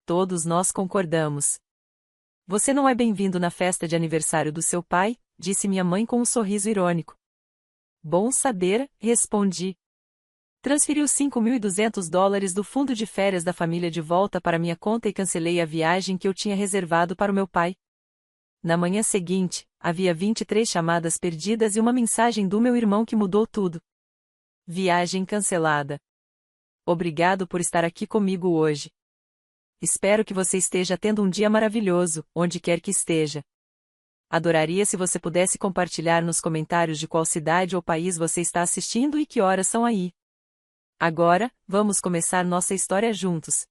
todos nós concordamos. Você não é bem-vindo na festa de aniversário do seu pai, disse minha mãe com um sorriso irônico. Bom saber, respondi. Transferi os $5.200 do fundo de férias da família de volta para minha conta e cancelei a viagem que eu tinha reservado para o meu pai. Na manhã seguinte, havia 23 chamadas perdidas e uma mensagem do meu irmão que mudou tudo. Viagem cancelada. Obrigado por estar aqui comigo hoje. Espero que você esteja tendo um dia maravilhoso, onde quer que esteja. Adoraria se você pudesse compartilhar nos comentários de qual cidade ou país você está assistindo e que horas são aí. Agora, vamos começar nossa história juntos.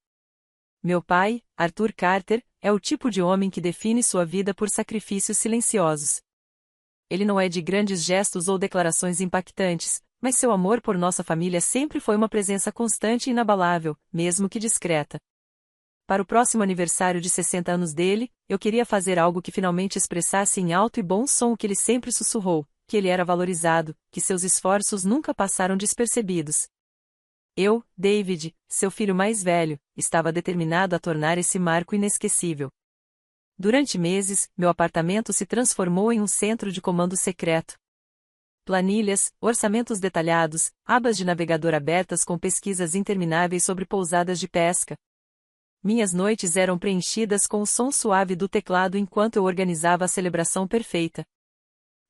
Meu pai, Arthur Carter, é o tipo de homem que define sua vida por sacrifícios silenciosos. Ele não é de grandes gestos ou declarações impactantes, mas seu amor por nossa família sempre foi uma presença constante e inabalável, mesmo que discreta. Para o próximo aniversário de 60 anos dele, eu queria fazer algo que finalmente expressasse em alto e bom som o que ele sempre sussurrou, que ele era valorizado, que seus esforços nunca passaram despercebidos. Eu, David, seu filho mais velho, estava determinado a tornar esse marco inesquecível. Durante meses, meu apartamento se transformou em um centro de comando secreto. Planilhas, orçamentos detalhados, abas de navegador abertas com pesquisas intermináveis sobre pousadas de pesca. Minhas noites eram preenchidas com o som suave do teclado enquanto eu organizava a celebração perfeita.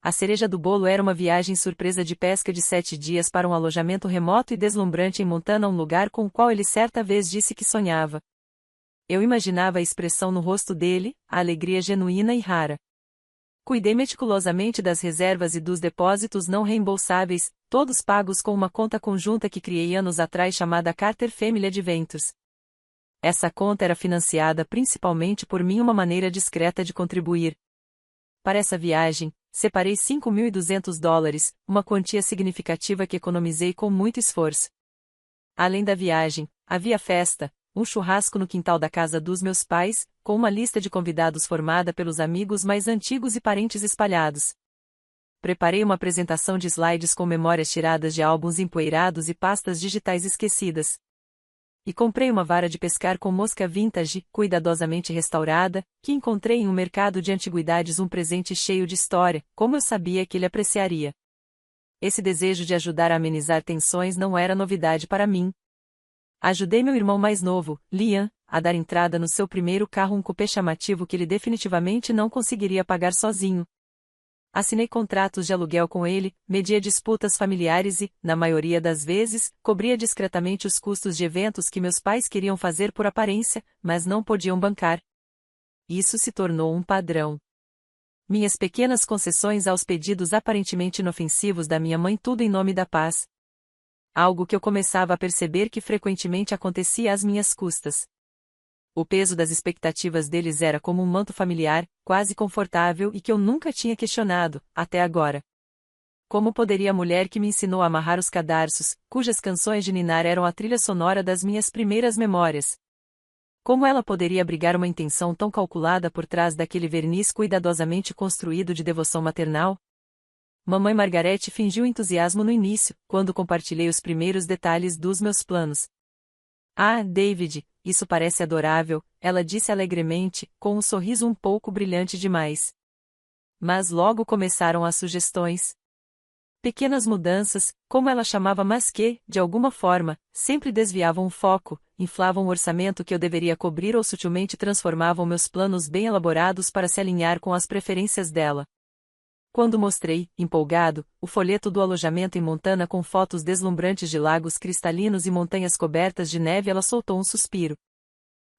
A cereja do bolo era uma viagem surpresa de pesca de 7 dias para um alojamento remoto e deslumbrante em Montana, um lugar com o qual ele certa vez disse que sonhava. Eu imaginava a expressão no rosto dele, a alegria genuína e rara. Cuidei meticulosamente das reservas e dos depósitos não reembolsáveis, todos pagos com uma conta conjunta que criei anos atrás chamada Carter Family Adventures. Essa conta era financiada principalmente por mim, uma maneira discreta de contribuir. Para essa viagem, separei $5.200, uma quantia significativa que economizei com muito esforço. Além da viagem, havia festa, um churrasco no quintal da casa dos meus pais, com uma lista de convidados formada pelos amigos mais antigos e parentes espalhados. Preparei uma apresentação de slides com memórias tiradas de álbuns empoeirados e pastas digitais esquecidas. E comprei uma vara de pescar com mosca vintage, cuidadosamente restaurada, que encontrei em um mercado de antiguidades, um presente cheio de história, como eu sabia que ele apreciaria. Esse desejo de ajudar a amenizar tensões não era novidade para mim. Ajudei meu irmão mais novo, Liam, a dar entrada no seu primeiro carro, um coupé chamativo que ele definitivamente não conseguiria pagar sozinho. Assinei contratos de aluguel com ele, media disputas familiares e, na maioria das vezes, cobria discretamente os custos de eventos que meus pais queriam fazer por aparência, mas não podiam bancar. Isso se tornou um padrão. Minhas pequenas concessões aos pedidos aparentemente inofensivos da minha mãe, tudo em nome da paz. Algo que eu começava a perceber que frequentemente acontecia às minhas custas. O peso das expectativas deles era como um manto familiar, quase confortável e que eu nunca tinha questionado, até agora. Como poderia a mulher que me ensinou a amarrar os cadarços, cujas canções de ninar eram a trilha sonora das minhas primeiras memórias? Como ela poderia abrigar uma intenção tão calculada por trás daquele verniz cuidadosamente construído de devoção maternal? Mamãe Margarete fingiu entusiasmo no início, quando compartilhei os primeiros detalhes dos meus planos. Ah, David, isso parece adorável, ela disse alegremente, com um sorriso um pouco brilhante demais. Mas logo começaram as sugestões. Pequenas mudanças, como ela chamava, mas que, de alguma forma, sempre desviavam o foco, inflavam o orçamento que eu deveria cobrir ou sutilmente transformavam meus planos bem elaborados para se alinhar com as preferências dela. Quando mostrei, empolgado, o folheto do alojamento em Montana com fotos deslumbrantes de lagos cristalinos e montanhas cobertas de neve, ela soltou um suspiro.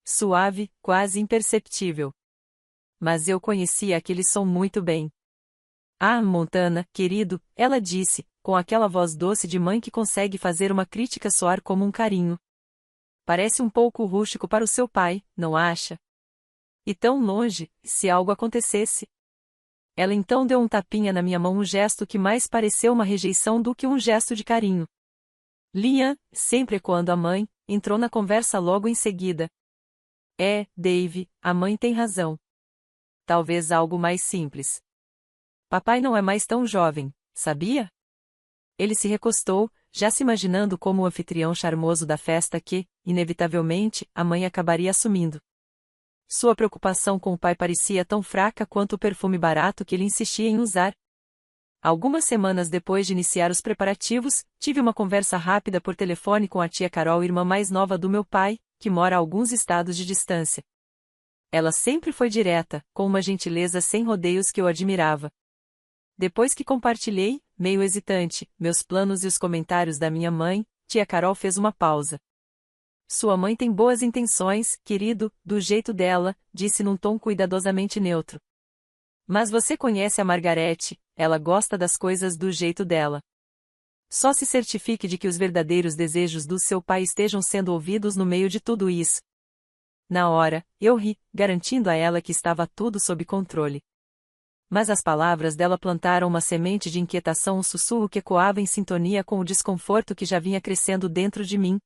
Suave, quase imperceptível. Mas eu conhecia aquele som muito bem. Ah, Montana, querido, ela disse, com aquela voz doce de mãe que consegue fazer uma crítica soar como um carinho. Parece um pouco rústico para o seu pai, não acha? E tão longe, se algo acontecesse. Ela então deu um tapinha na minha mão, um gesto que mais pareceu uma rejeição do que um gesto de carinho. Liam, sempre ecoando a mãe, entrou na conversa logo em seguida. Dave, a mãe tem razão. Talvez algo mais simples. Papai não é mais tão jovem, sabia? Ele se recostou, já se imaginando como o anfitrião charmoso da festa que, inevitavelmente, a mãe acabaria assumindo. Sua preocupação com o pai parecia tão fraca quanto o perfume barato que ele insistia em usar. Algumas semanas depois de iniciar os preparativos, tive uma conversa rápida por telefone com a tia Carol, irmã mais nova do meu pai, que mora a alguns estados de distância. Ela sempre foi direta, com uma gentileza sem rodeios que eu admirava. Depois que compartilhei, meio hesitante, meus planos e os comentários da minha mãe, tia Carol fez uma pausa. Sua mãe tem boas intenções, querido, do jeito dela, disse num tom cuidadosamente neutro. Mas você conhece a Margarete, ela gosta das coisas do jeito dela. Só se certifique de que os verdadeiros desejos do seu pai estejam sendo ouvidos no meio de tudo isso. Na hora, eu ri, garantindo a ela que estava tudo sob controle. Mas as palavras dela plantaram uma semente de inquietação, um sussurro que ecoava em sintonia com o desconforto que já vinha crescendo dentro de mim.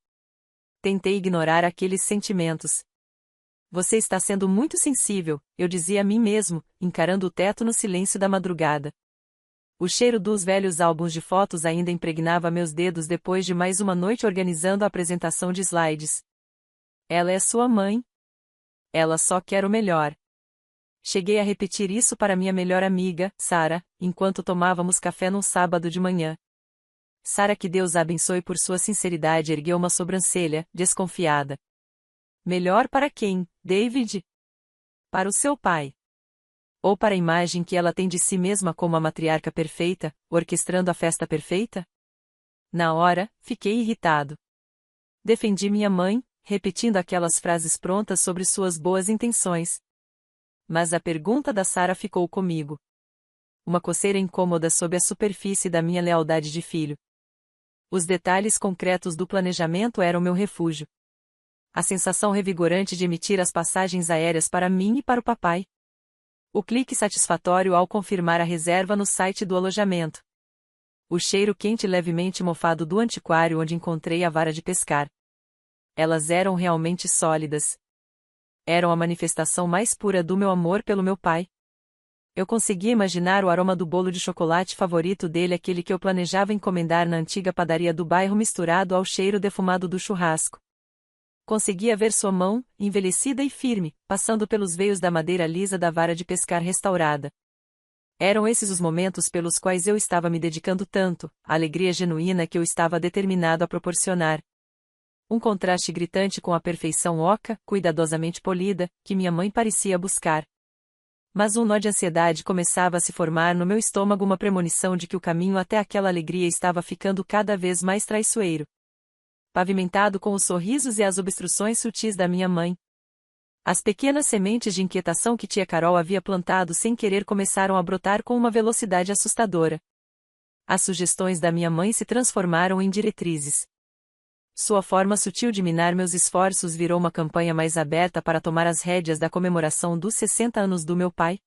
Tentei ignorar aqueles sentimentos. Você está sendo muito sensível, eu dizia a mim mesmo, encarando o teto no silêncio da madrugada. O cheiro dos velhos álbuns de fotos ainda impregnava meus dedos depois de mais uma noite organizando a apresentação de slides. Ela é sua mãe. Ela só quer o melhor. Cheguei a repetir isso para minha melhor amiga, Sara, enquanto tomávamos café num sábado de manhã. Sara, que Deus a abençoe por sua sinceridade, ergueu uma sobrancelha, desconfiada. Melhor para quem, David? Para o seu pai. Ou para a imagem que ela tem de si mesma como a matriarca perfeita, orquestrando a festa perfeita? Na hora, fiquei irritado. Defendi minha mãe, repetindo aquelas frases prontas sobre suas boas intenções. Mas a pergunta da Sara ficou comigo. Uma coceira incômoda sob a superfície da minha lealdade de filho. Os detalhes concretos do planejamento eram meu refúgio. A sensação revigorante de emitir as passagens aéreas para mim e para o papai. O clique satisfatório ao confirmar a reserva no site do alojamento. O cheiro quente e levemente mofado do antiquário onde encontrei a vara de pescar. Elas eram realmente sólidas. Eram a manifestação mais pura do meu amor pelo meu pai. Eu conseguia imaginar o aroma do bolo de chocolate favorito dele, aquele que eu planejava encomendar na antiga padaria do bairro, misturado ao cheiro defumado do churrasco. Conseguia ver sua mão, envelhecida e firme, passando pelos veios da madeira lisa da vara de pescar restaurada. Eram esses os momentos pelos quais eu estava me dedicando tanto, a alegria genuína que eu estava determinado a proporcionar. Um contraste gritante com a perfeição oca, cuidadosamente polida, que minha mãe parecia buscar. Mas um nó de ansiedade começava a se formar no meu estômago, uma premonição de que o caminho até aquela alegria estava ficando cada vez mais traiçoeiro. Pavimentado com os sorrisos e as obstruções sutis da minha mãe. As pequenas sementes de inquietação que tia Carol havia plantado sem querer começaram a brotar com uma velocidade assustadora. As sugestões da minha mãe se transformaram em diretrizes. Sua forma sutil de minar meus esforços virou uma campanha mais aberta para tomar as rédeas da comemoração dos 60 anos do meu pai.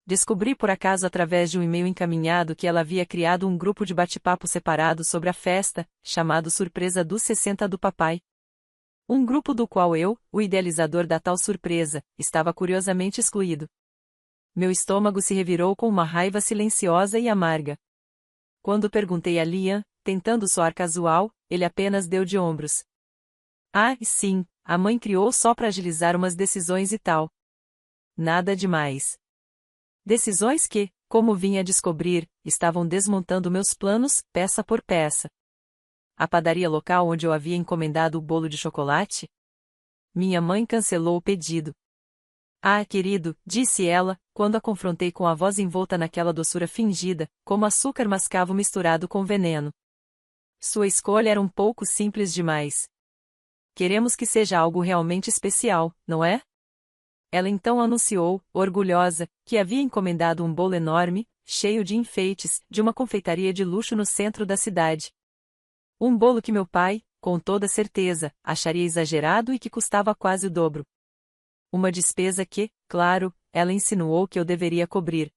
Descobri por acaso através de um e-mail encaminhado que ela havia criado um grupo de bate-papo separado sobre a festa, chamado Surpresa dos 60 do Papai. Um grupo do qual eu, o idealizador da tal surpresa, estava curiosamente excluído. Meu estômago se revirou com uma raiva silenciosa e amarga. Quando perguntei a Liam, tentando soar casual, ele apenas deu de ombros. Ah, sim, a mãe criou só para agilizar umas decisões e tal. Nada demais. Decisões que, como vinha a descobrir, estavam desmontando meus planos, peça por peça. A padaria local onde eu havia encomendado o bolo de chocolate? Minha mãe cancelou o pedido. Ah, querido, disse ela, quando a confrontei com a voz envolta naquela doçura fingida, como açúcar mascavo misturado com veneno. Sua escolha era um pouco simples demais. Queremos que seja algo realmente especial, não é? Ela então anunciou, orgulhosa, que havia encomendado um bolo enorme, cheio de enfeites, de uma confeitaria de luxo no centro da cidade. Um bolo que meu pai, com toda certeza, acharia exagerado e que custava quase o dobro. Uma despesa que, claro, ela insinuou que eu deveria cobrir.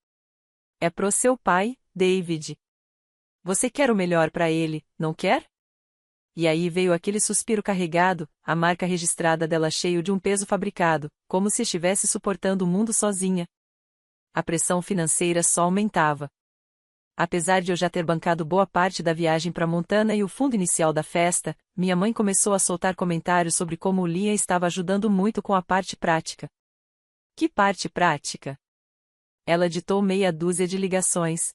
É pro seu pai, David. Você quer o melhor para ele, não quer? E aí veio aquele suspiro carregado, a marca registrada dela cheio de um peso fabricado, como se estivesse suportando o mundo sozinha. A pressão financeira só aumentava. Apesar de eu já ter bancado boa parte da viagem para Montana e o fundo inicial da festa, minha mãe começou a soltar comentários sobre como o Liam estava ajudando muito com a parte prática. Que parte prática! Ela ditou meia dúzia de ligações.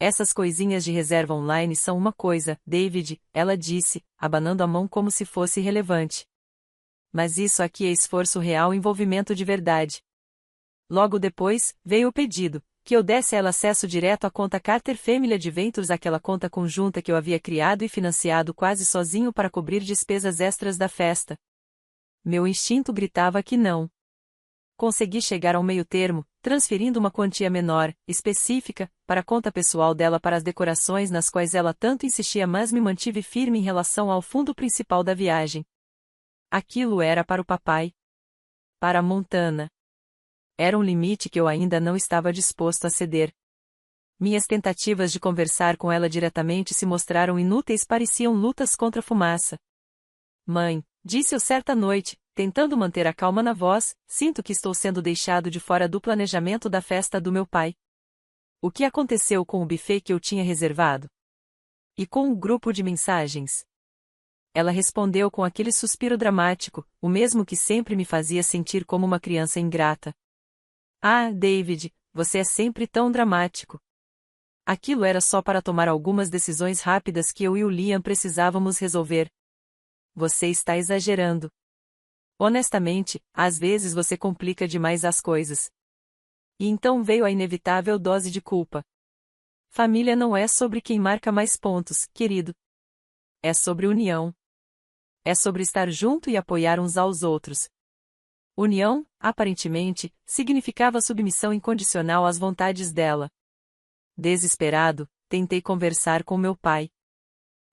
Essas coisinhas de reserva online são uma coisa, David, ela disse, abanando a mão como se fosse irrelevante. Mas isso aqui é esforço real e envolvimento de verdade. Logo depois, veio o pedido, que eu desse a ela acesso direto à conta Carter Family Adventures, aquela conta conjunta que eu havia criado e financiado quase sozinho para cobrir despesas extras da festa. Meu instinto gritava que não. Consegui chegar ao meio termo, transferindo uma quantia menor, específica, para a conta pessoal dela para as decorações nas quais ela tanto insistia, mas me mantive firme em relação ao fundo principal da viagem. Aquilo era para o papai. Para Montana. Era um limite que eu ainda não estava disposto a ceder. Minhas tentativas de conversar com ela diretamente se mostraram inúteis, pareciam lutas contra a fumaça. Mãe, disse eu certa noite, tentando manter a calma na voz, sinto que estou sendo deixado de fora do planejamento da festa do meu pai. O que aconteceu com o buffet que eu tinha reservado? E com o grupo de mensagens? Ela respondeu com aquele suspiro dramático, o mesmo que sempre me fazia sentir como uma criança ingrata. Ah, David, você é sempre tão dramático. Aquilo era só para tomar algumas decisões rápidas que eu e o Liam precisávamos resolver. Você está exagerando. Honestamente, às vezes você complica demais as coisas. E então veio a inevitável dose de culpa. Família não é sobre quem marca mais pontos, querido. É sobre união. É sobre estar junto e apoiar uns aos outros. União, aparentemente, significava submissão incondicional às vontades dela. Desesperado, tentei conversar com meu pai.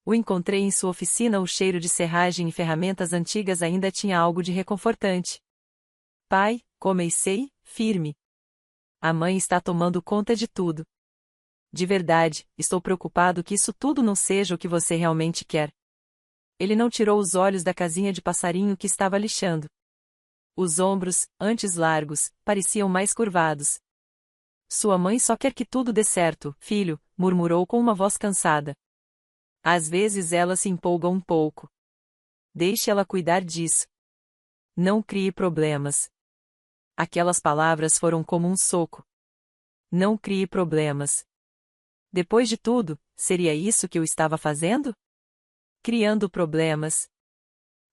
O encontrei em sua oficina, o cheiro de serragem e ferramentas antigas ainda tinha algo de reconfortante. Pai, comecei, firme. A mãe está tomando conta de tudo. De verdade, estou preocupado que isso tudo não seja o que você realmente quer. Ele não tirou os olhos da casinha de passarinho que estava lixando. Os ombros, antes largos, pareciam mais curvados. Sua mãe só quer que tudo dê certo, filho, murmurou com uma voz cansada. Às vezes ela se empolga um pouco. Deixe ela cuidar disso. Não crie problemas. Aquelas palavras foram como um soco. Não crie problemas. Depois de tudo, seria isso que eu estava fazendo? Criando problemas.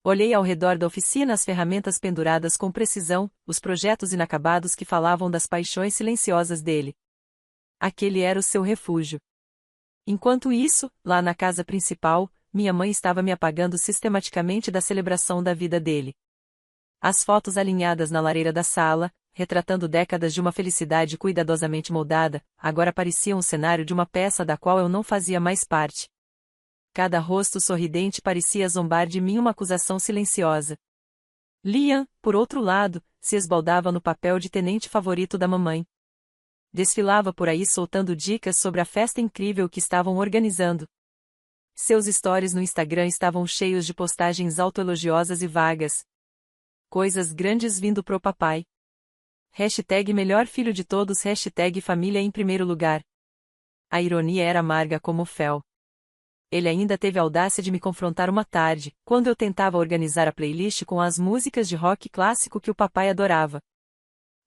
Olhei ao redor da oficina, as ferramentas penduradas com precisão, os projetos inacabados que falavam das paixões silenciosas dele. Aquele era o seu refúgio. Enquanto isso, lá na casa principal, minha mãe estava me apagando sistematicamente da celebração da vida dele. As fotos alinhadas na lareira da sala, retratando décadas de uma felicidade cuidadosamente moldada, agora pareciam um cenário de uma peça da qual eu não fazia mais parte. Cada rosto sorridente parecia zombar de mim, uma acusação silenciosa. Liam, por outro lado, se esbaldava no papel de tenente favorito da mamãe. Desfilava por aí soltando dicas sobre a festa incrível que estavam organizando. Seus stories no Instagram estavam cheios de postagens autoelogiosas e vagas. Coisas grandes vindo pro papai. Hashtag melhor filho de todos, hashtag família em primeiro lugar. A ironia era amarga como fel. Ele ainda teve a audácia de me confrontar uma tarde, quando eu tentava organizar a playlist com as músicas de rock clássico que o papai adorava.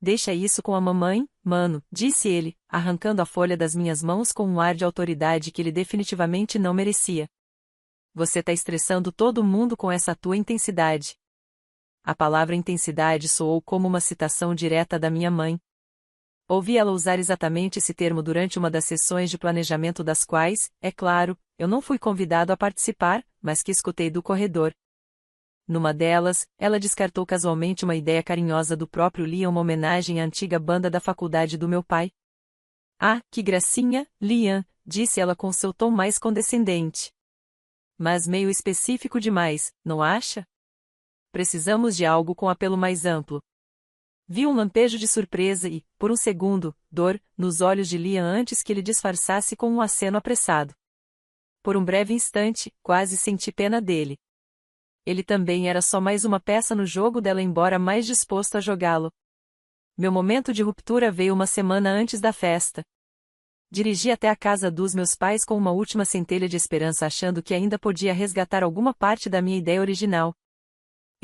Deixa isso com a mamãe, mano, disse ele, arrancando a folha das minhas mãos com um ar de autoridade que ele definitivamente não merecia. Você tá estressando todo mundo com essa tua intensidade. A palavra intensidade soou como uma citação direta da minha mãe. Ouvi ela usar exatamente esse termo durante uma das sessões de planejamento das quais, é claro, eu não fui convidado a participar, mas que escutei do corredor. Numa delas, ela descartou casualmente uma ideia carinhosa do próprio Liam, uma homenagem à antiga banda da faculdade do meu pai. Ah, que gracinha, Liam, disse ela com seu tom mais condescendente. Mas meio específico demais, não acha? Precisamos de algo com apelo mais amplo. Vi um lampejo de surpresa e, por um segundo, dor, nos olhos de Liam antes que ele disfarçasse com um aceno apressado. Por um breve instante, quase senti pena dele. Ele também era só mais uma peça no jogo dela, embora mais disposto a jogá-lo. Meu momento de ruptura veio uma semana antes da festa. Dirigi até a casa dos meus pais com uma última centelha de esperança, achando que ainda podia resgatar alguma parte da minha ideia original.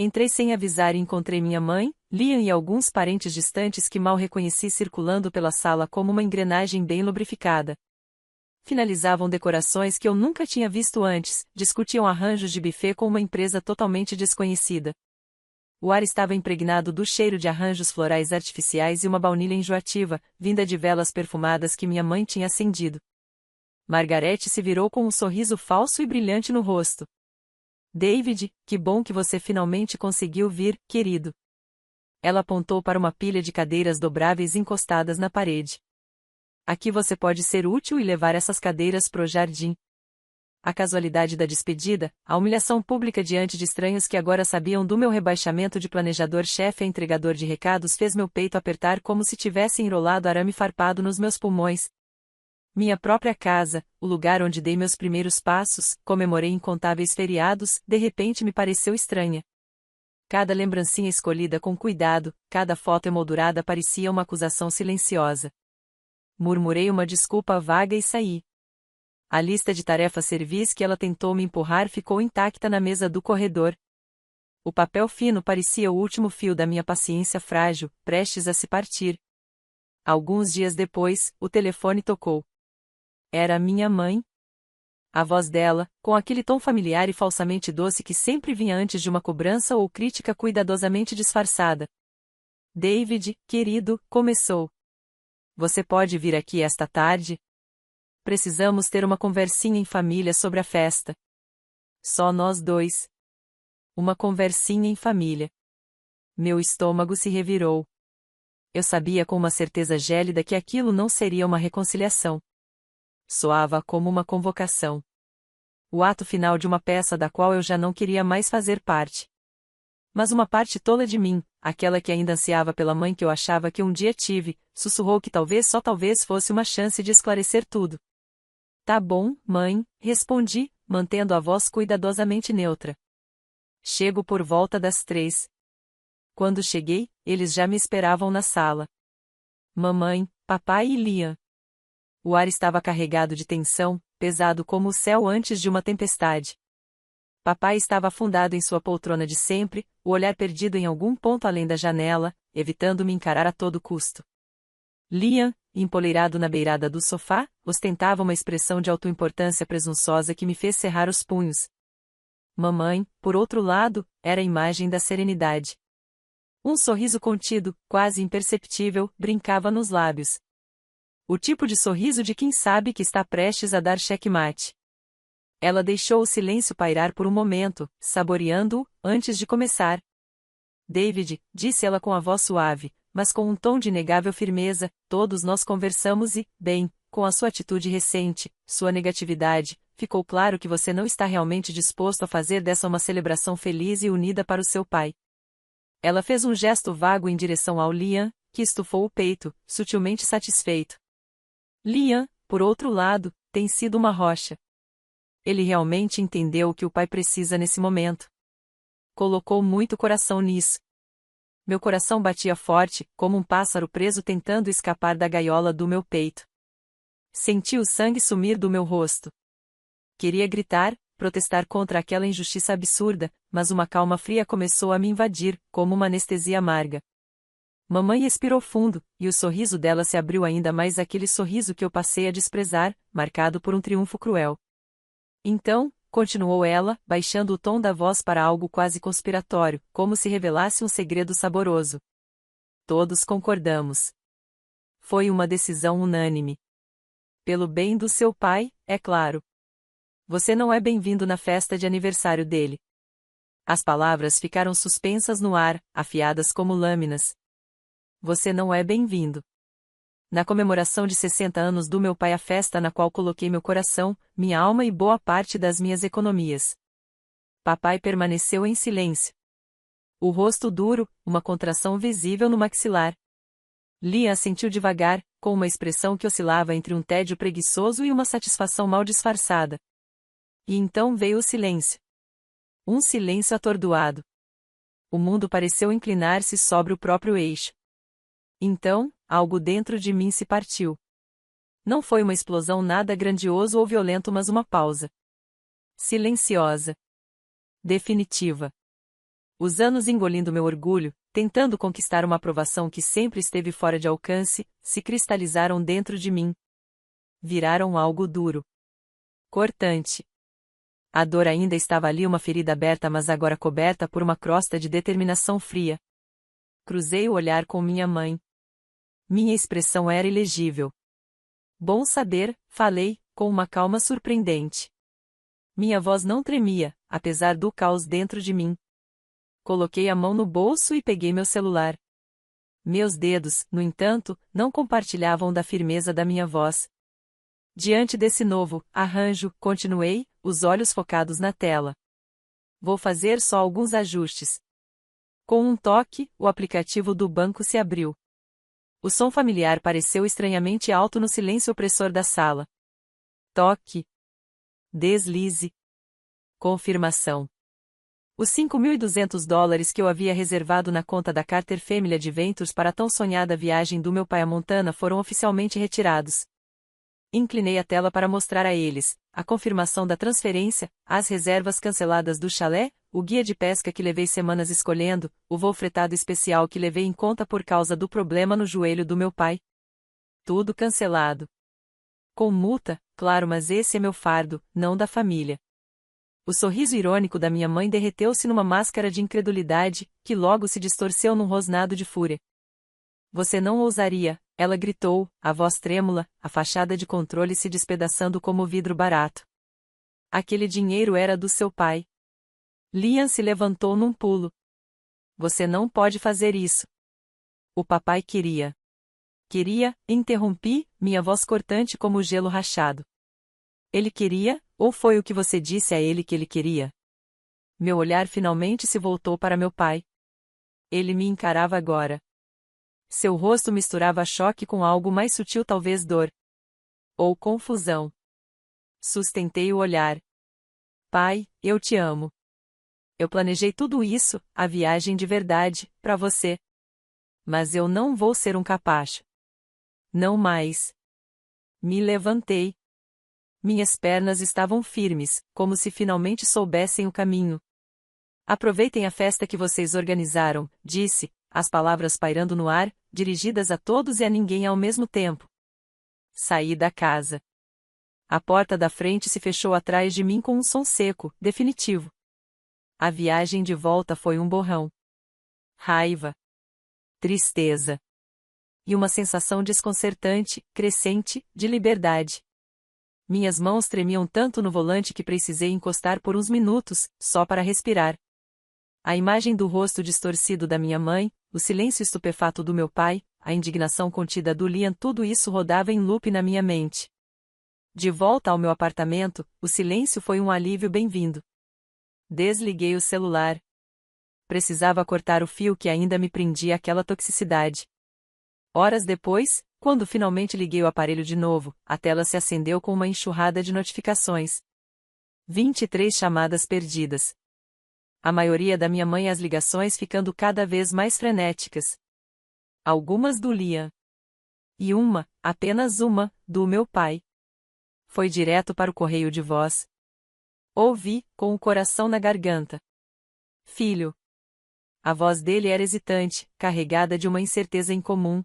Entrei sem avisar e encontrei minha mãe, Liam e alguns parentes distantes que mal reconheci circulando pela sala como uma engrenagem bem lubrificada. Finalizavam decorações que eu nunca tinha visto antes, discutiam arranjos de buffet com uma empresa totalmente desconhecida. O ar estava impregnado do cheiro de arranjos florais artificiais e uma baunilha enjoativa, vinda de velas perfumadas que minha mãe tinha acendido. Margarete se virou com um sorriso falso e brilhante no rosto. David, que bom que você finalmente conseguiu vir, querido. Ela apontou para uma pilha de cadeiras dobráveis encostadas na parede. Aqui você pode ser útil e levar essas cadeiras pro jardim. A casualidade da despedida, a humilhação pública diante de estranhos que agora sabiam do meu rebaixamento de planejador-chefe a entregador de recados fez meu peito apertar como se tivesse enrolado arame farpado nos meus pulmões. Minha própria casa, o lugar onde dei meus primeiros passos, comemorei incontáveis feriados, de repente me pareceu estranha. Cada lembrancinha escolhida com cuidado, cada foto emoldurada parecia uma acusação silenciosa. Murmurei uma desculpa vaga e saí. A lista de tarefas servis que ela tentou me empurrar ficou intacta na mesa do corredor. O papel fino parecia o último fio da minha paciência frágil, prestes a se partir. Alguns dias depois, o telefone tocou. Era minha mãe. A voz dela, com aquele tom familiar e falsamente doce que sempre vinha antes de uma cobrança ou crítica cuidadosamente disfarçada. David, querido, começou. Você pode vir aqui esta tarde? Precisamos ter uma conversinha em família sobre a festa. Só nós dois. Uma conversinha em família. Meu estômago se revirou. Eu sabia com uma certeza gélida que aquilo não seria uma reconciliação. Soava como uma convocação. O ato final de uma peça da qual eu já não queria mais fazer parte. Mas uma parte tola de mim, aquela que ainda ansiava pela mãe que eu achava que um dia tive, sussurrou que talvez só talvez fosse uma chance de esclarecer tudo. Tá bom, mãe, respondi, mantendo a voz cuidadosamente neutra. Chego por volta das 3. Quando cheguei, eles já me esperavam na sala. Mamãe, papai e Liam. O ar estava carregado de tensão, pesado como o céu antes de uma tempestade. Papai estava afundado em sua poltrona de sempre, o olhar perdido em algum ponto além da janela, evitando me encarar a todo custo. Liam, empoleirado na beirada do sofá, ostentava uma expressão de autoimportância presunçosa que me fez cerrar os punhos. Mamãe, por outro lado, era a imagem da serenidade. Um sorriso contido, quase imperceptível, brincava nos lábios. O tipo de sorriso de quem sabe que está prestes a dar checkmate. Ela deixou o silêncio pairar por um momento, saboreando-o, antes de começar. David, disse ela com a voz suave, mas com um tom de inegável firmeza, todos nós conversamos e, bem, com a sua atitude recente, sua negatividade, ficou claro que você não está realmente disposto a fazer dessa uma celebração feliz e unida para o seu pai. Ela fez um gesto vago em direção ao Liam, que estufou o peito, sutilmente satisfeito. Liam, por outro lado, tem sido uma rocha. Ele realmente entendeu o que o pai precisa nesse momento. Colocou muito coração nisso. Meu coração batia forte, como um pássaro preso tentando escapar da gaiola do meu peito. Senti o sangue sumir do meu rosto. Queria gritar, protestar contra aquela injustiça absurda, mas uma calma fria começou a me invadir, como uma anestesia amarga. Mamãe expirou fundo, e o sorriso dela se abriu ainda mais aquele sorriso que eu passei a desprezar, marcado por um triunfo cruel. Então, continuou ela, baixando o tom da voz para algo quase conspiratório, como se revelasse um segredo saboroso. Todos concordamos. Foi uma decisão unânime. Pelo bem do seu pai, é claro. Você não é bem-vindo na festa de aniversário dele. As palavras ficaram suspensas no ar, afiadas como lâminas. Você não é bem-vindo. Na comemoração de 60 anos do meu pai, a festa na qual coloquei meu coração, minha alma e boa parte das minhas economias. Papai permaneceu em silêncio. O rosto duro, uma contração visível no maxilar. Liam assentiu devagar, com uma expressão que oscilava entre um tédio preguiçoso e uma satisfação mal disfarçada. E então veio o silêncio. Um silêncio atordoado. O mundo pareceu inclinar-se sobre o próprio eixo. Então, algo dentro de mim se partiu. Não foi uma explosão nada grandioso ou violento, mas uma pausa. Silenciosa. Definitiva. Os anos engolindo meu orgulho, tentando conquistar uma aprovação que sempre esteve fora de alcance, se cristalizaram dentro de mim. Viraram algo duro. Cortante. A dor ainda estava ali, uma ferida aberta, mas agora coberta por uma crosta de determinação fria. Cruzei o olhar com minha mãe. Minha expressão era ilegível. Bom saber, falei, com uma calma surpreendente. Minha voz não tremia, apesar do caos dentro de mim. Coloquei a mão no bolso e peguei meu celular. Meus dedos, no entanto, não compartilhavam da firmeza da minha voz. Diante desse novo arranjo, continuei, os olhos focados na tela. Vou fazer só alguns ajustes. Com um toque, o aplicativo do banco se abriu. O som familiar pareceu estranhamente alto no silêncio opressor da sala. Toque. Deslize. Confirmação. Os $5.200 que eu havia reservado na conta da Carter Family Adventures para a tão sonhada viagem do meu pai a Montana foram oficialmente retirados. Inclinei a tela para mostrar a eles a confirmação da transferência, as reservas canceladas do chalé, o guia de pesca que levei semanas escolhendo, o voo fretado especial que levei em conta por causa do problema no joelho do meu pai. Tudo cancelado. Com multa, claro, mas esse é meu fardo, não da família. O sorriso irônico da minha mãe derreteu-se numa máscara de incredulidade, que logo se distorceu num rosnado de fúria. Você não ousaria, ela gritou, a voz trêmula, a fachada de controle se despedaçando como vidro barato. Aquele dinheiro era do seu pai. Liam se levantou num pulo. Você não pode fazer isso. O papai queria. Queria, interrompi, minha voz cortante como gelo rachado. Ele queria, ou foi o que você disse a ele que ele queria? Meu olhar finalmente se voltou para meu pai. Ele me encarava agora. Seu rosto misturava choque com algo mais sutil, talvez dor. Ou confusão. Sustentei o olhar. Pai, eu te amo. Eu planejei tudo isso, a viagem de verdade, para você. Mas eu não vou ser um capacho. Não mais. Me levantei. Minhas pernas estavam firmes, como se finalmente soubessem o caminho. Aproveitem a festa que vocês organizaram, disse, as palavras pairando no ar, dirigidas a todos e a ninguém ao mesmo tempo. Saí da casa. A porta da frente se fechou atrás de mim com um som seco, definitivo. A viagem de volta foi um borrão. Raiva. Tristeza. E uma sensação desconcertante, crescente, de liberdade. Minhas mãos tremiam tanto no volante que precisei encostar por uns minutos, só para respirar. A imagem do rosto distorcido da minha mãe, o silêncio estupefato do meu pai, a indignação contida do Liam, tudo isso rodava em loop na minha mente. De volta ao meu apartamento, o silêncio foi um alívio bem-vindo. Desliguei o celular. Precisava cortar o fio que ainda me prendia àquela toxicidade. Horas depois, quando finalmente liguei o aparelho de novo, a tela se acendeu com uma enxurrada de notificações. 23 chamadas perdidas. A maioria da minha mãe e as ligações ficando cada vez mais frenéticas. Algumas do Liam. E uma, apenas uma, do meu pai. Foi direto para o correio de voz. Ouvi, com o coração na garganta. Filho. A voz dele era hesitante, carregada de uma incerteza incomum.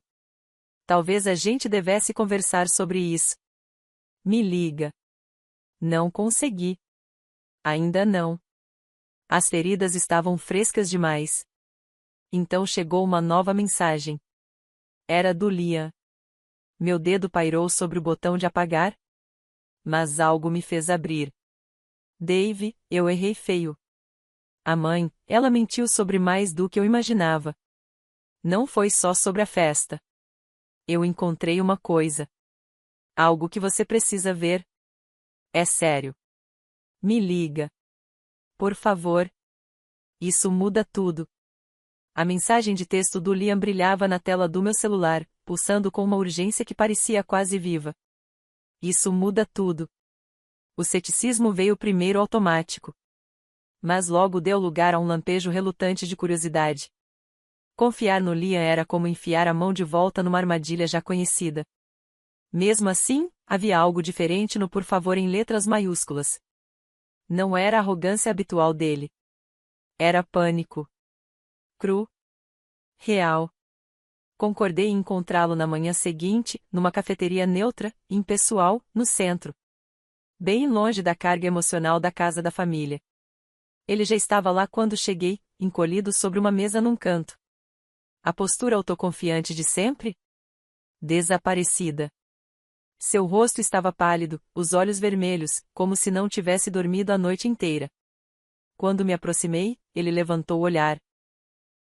Talvez a gente devesse conversar sobre isso. Me liga. Não consegui. Ainda não. As feridas estavam frescas demais. Então chegou uma nova mensagem. Era do Liam. Meu dedo pairou sobre o botão de apagar. Mas algo me fez abrir. Dave, eu errei feio. A mãe, ela mentiu sobre mais do que eu imaginava. Não foi só sobre a festa. Eu encontrei uma coisa. Algo que você precisa ver. É sério. Me liga. Por favor. Isso muda tudo. A mensagem de texto do Liam brilhava na tela do meu celular, pulsando com uma urgência que parecia quase viva. Isso muda tudo. O ceticismo veio primeiro automático. Mas logo deu lugar a um lampejo relutante de curiosidade. Confiar no Liam era como enfiar a mão de volta numa armadilha já conhecida. Mesmo assim, havia algo diferente no por favor em letras maiúsculas. Não era a arrogância habitual dele. Era pânico. cru. Real. Concordei em encontrá-lo na manhã seguinte, numa cafeteria neutra, impessoal, no centro. Bem longe da carga emocional da casa da família. Ele já estava lá quando cheguei, encolhido sobre uma mesa num canto. A postura autoconfiante de sempre? Desaparecida. Seu rosto estava pálido, os olhos vermelhos, como se não tivesse dormido a noite inteira. Quando me aproximei, ele levantou o olhar.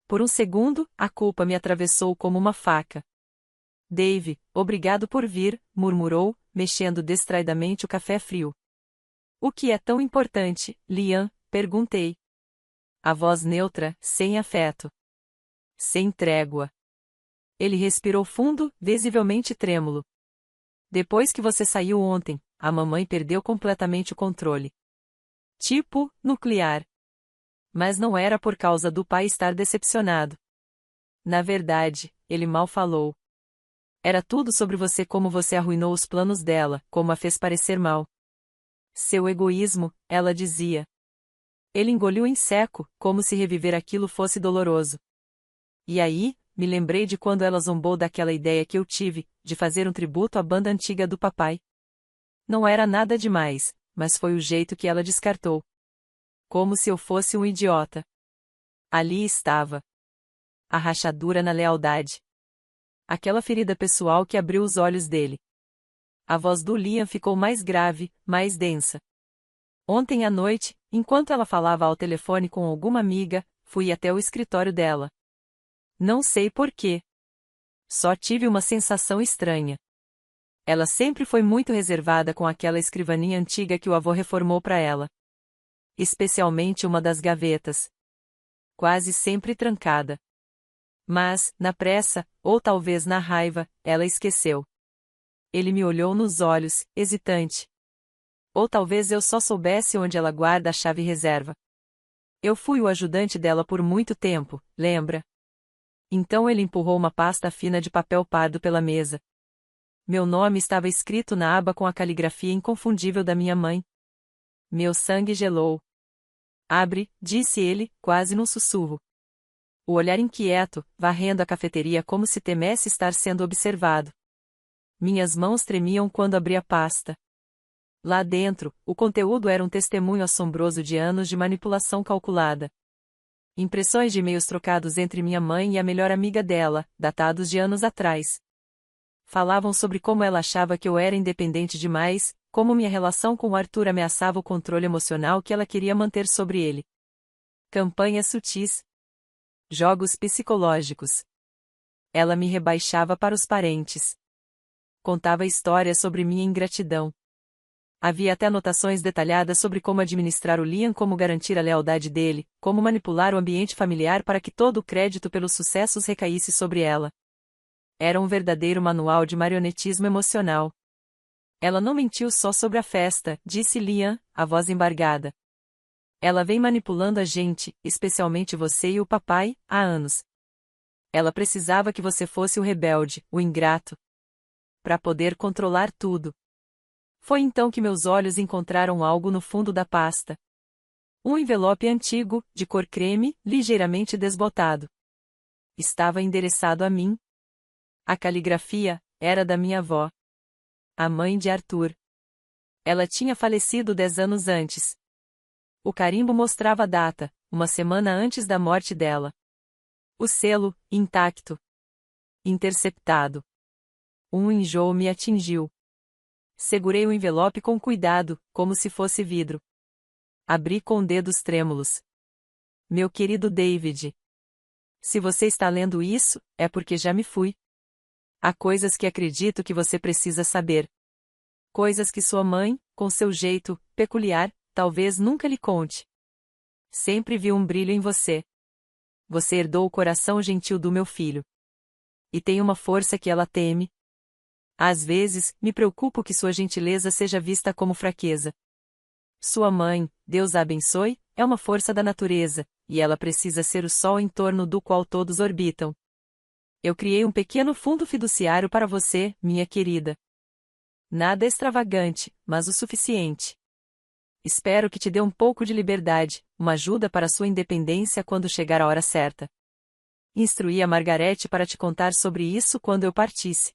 Por um segundo, a culpa me atravessou como uma faca. Dave, obrigado por vir, murmurou, mexendo distraidamente o café frio. O que é tão importante, Liam? Perguntei. A voz neutra, sem afeto. Sem trégua. Ele respirou fundo, visivelmente trêmulo. Depois que você saiu ontem, a mamãe perdeu completamente o controle. Tipo, nuclear. Mas não era por causa do pai estar decepcionado. Na verdade, ele mal falou. Era tudo sobre você, como você arruinou os planos dela, como a fez parecer mal. Seu egoísmo, ela dizia. Ele engoliu em seco, como se reviver aquilo fosse doloroso. E aí, me lembrei de quando ela zombou daquela ideia que eu tive, de fazer um tributo à banda antiga do papai. Não era nada demais, mas foi o jeito que ela descartou. Como se eu fosse um idiota. Ali estava. A rachadura na lealdade. Aquela ferida pessoal que abriu os olhos dele. A voz do Liam ficou mais grave, mais densa. Ontem à noite, enquanto ela falava ao telefone com alguma amiga, fui até o escritório dela. Não sei porquê. Só tive uma sensação estranha. Ela sempre foi muito reservada com aquela escrivaninha antiga que o avô reformou para ela. Especialmente uma das gavetas. Quase sempre trancada. Mas, na pressa, ou talvez na raiva, ela esqueceu. Ele me olhou nos olhos, hesitante. Ou talvez eu só soubesse onde ela guarda a chave reserva. Eu fui o ajudante dela por muito tempo, lembra? Então ele empurrou uma pasta fina de papel pardo pela mesa. Meu nome estava escrito na aba com a caligrafia inconfundível da minha mãe. Meu sangue gelou. Abre, disse ele, quase num sussurro. O olhar inquieto, varrendo a cafeteria como se temesse estar sendo observado. Minhas mãos tremiam quando abri a pasta. Lá dentro, o conteúdo era um testemunho assombroso de anos de manipulação calculada. Impressões de e-mails trocados entre minha mãe e a melhor amiga dela, datados de anos atrás. Falavam sobre como ela achava que eu era independente demais, como minha relação com o Arthur ameaçava o controle emocional que ela queria manter sobre ele. Campanhas sutis. Jogos psicológicos. Ela me rebaixava para os parentes. Contava histórias sobre minha ingratidão. Havia até anotações detalhadas sobre como administrar o Liam, como garantir a lealdade dele, como manipular o ambiente familiar para que todo o crédito pelos sucessos recaísse sobre ela. Era um verdadeiro manual de marionetismo emocional. Ela não mentiu só sobre a festa, disse Liam, a voz embargada. Ela vem manipulando a gente, especialmente você e o papai, há anos. Ela precisava que você fosse o rebelde, o ingrato. Para poder controlar tudo. Foi então que meus olhos encontraram algo no fundo da pasta. Um envelope antigo, de cor creme, ligeiramente desbotado. Estava endereçado a mim. A caligrafia era da minha avó. A mãe de Arthur. Ela tinha falecido 10 anos antes. O carimbo mostrava a data, uma semana antes da morte dela. O selo, intacto. Interceptado. Um enjoo me atingiu. Segurei o envelope com cuidado, como se fosse vidro. Abri com dedos trêmulos. Meu querido David. Se você está lendo isso, é porque já me fui. Há coisas que acredito que você precisa saber. Coisas que sua mãe, com seu jeito peculiar, talvez nunca lhe conte. Sempre vi um brilho em você. Você herdou o coração gentil do meu filho. E tem uma força que ela teme. Às vezes, me preocupo que sua gentileza seja vista como fraqueza. Sua mãe, Deus a abençoe, é uma força da natureza, e ela precisa ser o sol em torno do qual todos orbitam. Eu criei um pequeno fundo fiduciário para você, minha querida. Nada extravagante, mas o suficiente. Espero que te dê um pouco de liberdade, uma ajuda para sua independência quando chegar a hora certa. instruí a Margarete para te contar sobre isso quando eu partisse.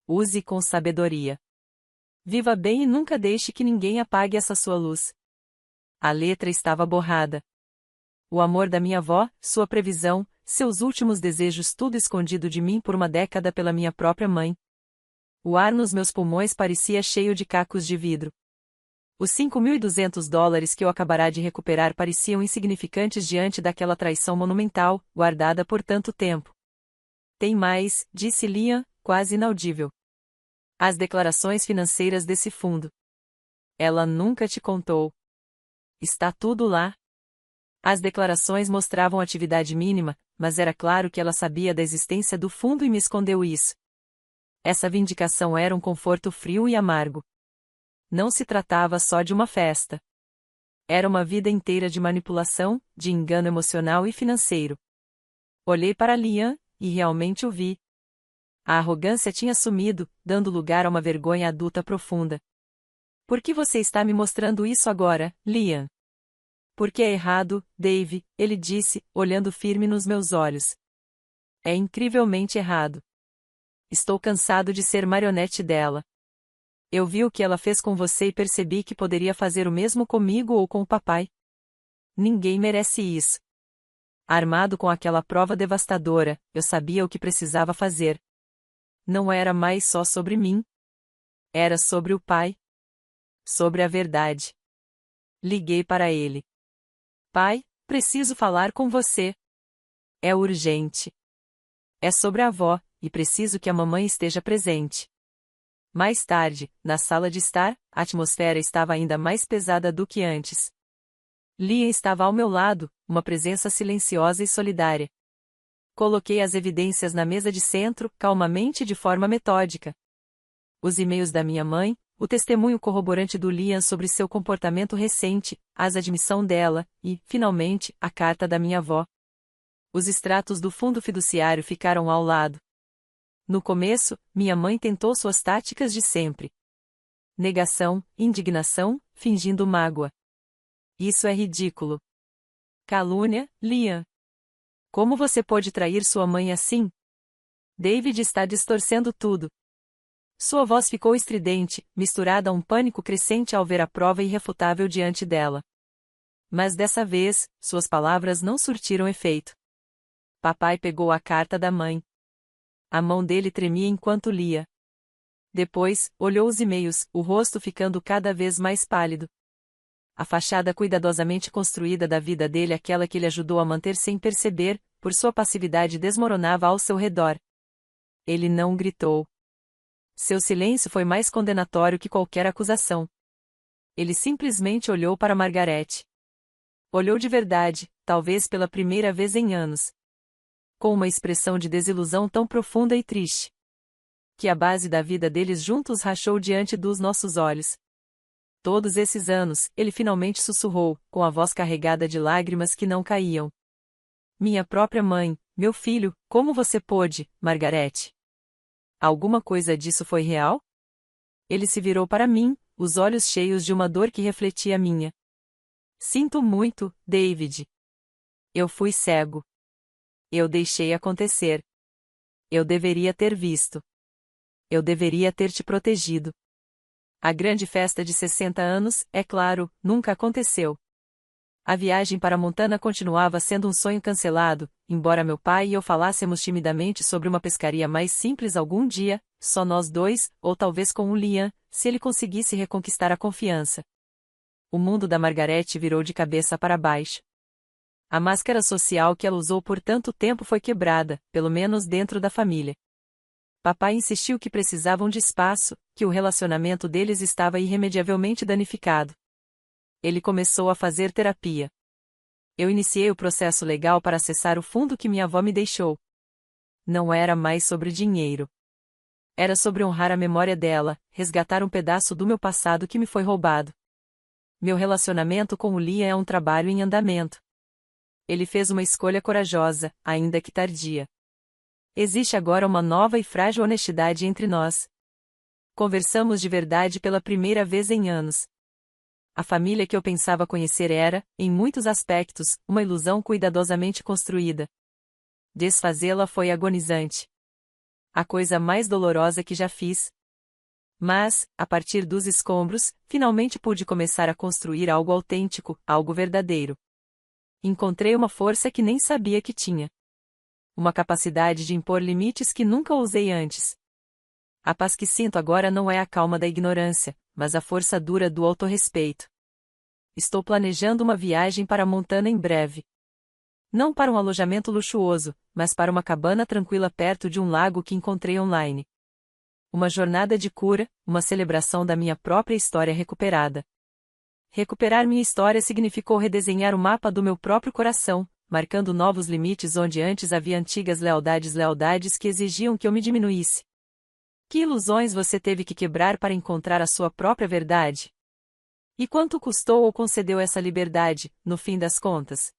Use com sabedoria. Viva bem e nunca deixe que ninguém apague essa sua luz. A letra estava borrada. O amor da minha avó, sua previsão, seus últimos desejos, tudo escondido de mim por uma década pela minha própria mãe. O ar nos meus pulmões parecia cheio de cacos de vidro. Os $5.200 que eu acabara de recuperar pareciam insignificantes diante daquela traição monumental, guardada por tanto tempo. Tem mais, disse Liam, quase inaudível. As declarações financeiras desse fundo. Ela nunca te contou. Está tudo lá. As declarações mostravam atividade mínima, mas era claro que ela sabia da existência do fundo e me escondeu isso. Essa vindicação era um conforto frio e amargo. Não se tratava só de uma festa. Era uma vida inteira de manipulação, de engano emocional e financeiro. Olhei para Liam, e realmente o vi. A arrogância tinha sumido, dando lugar a uma vergonha adulta profunda. Por que você está me mostrando isso agora, Liam? Porque é errado, Dave, ele disse, olhando firme nos meus olhos. É incrivelmente errado. Estou cansado de ser marionete dela. Eu vi o que ela fez com você e percebi que poderia fazer o mesmo comigo ou com o papai. Ninguém merece isso. Armado com aquela prova devastadora, eu sabia o que precisava fazer. Não era mais só sobre mim. Era sobre o pai. Sobre a verdade. Liguei para ele. Pai, preciso falar com você. É urgente. É sobre a avó, e preciso que a mamãe esteja presente. Mais tarde, na sala de estar, a atmosfera estava ainda mais pesada do que antes. Liam estava ao meu lado, uma presença silenciosa e solidária. Coloquei as evidências na mesa de centro, calmamente e de forma metódica. Os e-mails da minha mãe, o testemunho corroborante do Liam sobre seu comportamento recente, as admissão dela, e, finalmente, a carta da minha avó. Os extratos do fundo fiduciário ficaram ao lado. No começo, minha mãe tentou suas táticas de sempre. Negação, indignação, fingindo mágoa. Isso é ridículo. Calúnia, Liam. Como você pode trair sua mãe assim? David está distorcendo tudo. Sua voz ficou estridente, misturada a um pânico crescente ao ver a prova irrefutável diante dela. Mas dessa vez, suas palavras não surtiram efeito. Papai pegou a carta da mãe. A mão dele tremia enquanto lia. Depois, olhou os e-mails, o rosto ficando cada vez mais pálido. A fachada cuidadosamente construída da vida dele, aquela que ele ajudou a manter sem perceber, por sua passividade, desmoronava ao seu redor. Ele não gritou. Seu silêncio foi mais condenatório que qualquer acusação. Ele simplesmente olhou para Margarete. Olhou de verdade, talvez pela primeira vez em anos. Com uma expressão de desilusão tão profunda e triste. Que a base da vida deles juntos rachou diante dos nossos olhos. Todos esses anos, ele finalmente sussurrou, com a voz carregada de lágrimas que não caíam. Minha própria mãe, meu filho, como você pôde, Margarete? Alguma coisa disso foi real? Ele se virou para mim, os olhos cheios de uma dor que refletia a minha. Sinto muito, David. Eu fui cego. Eu deixei acontecer. Eu deveria ter visto. Eu deveria ter te protegido. A grande festa de 60 anos, é claro, nunca aconteceu. A viagem para Montana continuava sendo um sonho cancelado, embora meu pai e eu falássemos timidamente sobre uma pescaria mais simples algum dia, só nós dois, ou talvez com o Liam, se ele conseguisse reconquistar a confiança. O mundo da Margarete virou de cabeça para baixo. A máscara social que ela usou por tanto tempo foi quebrada, pelo menos dentro da família. Papai insistiu que precisavam de espaço, que o relacionamento deles estava irremediavelmente danificado. Ele começou a fazer terapia. Eu iniciei o processo legal para acessar o fundo que minha avó me deixou. Não era mais sobre dinheiro. Era sobre honrar a memória dela, resgatar um pedaço do meu passado que me foi roubado. Meu relacionamento com o Liam é um trabalho em andamento. Ele fez uma escolha corajosa, ainda que tardia. Existe agora uma nova e frágil honestidade entre nós. Conversamos de verdade pela primeira vez em anos. A família que eu pensava conhecer era, em muitos aspectos, uma ilusão cuidadosamente construída. Desfazê-la foi agonizante. A coisa mais dolorosa que já fiz. Mas, a partir dos escombros, finalmente pude começar a construir algo autêntico, algo verdadeiro. Encontrei uma força que nem sabia que tinha. Uma capacidade de impor limites que nunca usei antes. A paz que sinto agora não é a calma da ignorância, mas a força dura do autorrespeito. Estou planejando uma viagem para Montana em breve. Não para um alojamento luxuoso, mas para uma cabana tranquila perto de um lago que encontrei online. Uma jornada de cura, uma celebração da minha própria história recuperada. Recuperar minha história significou redesenhar o mapa do meu próprio coração, marcando novos limites onde antes havia antigas lealdades que exigiam que eu me diminuísse. Que ilusões você teve que quebrar para encontrar a sua própria verdade? E quanto custou ou concedeu essa liberdade, no fim das contas?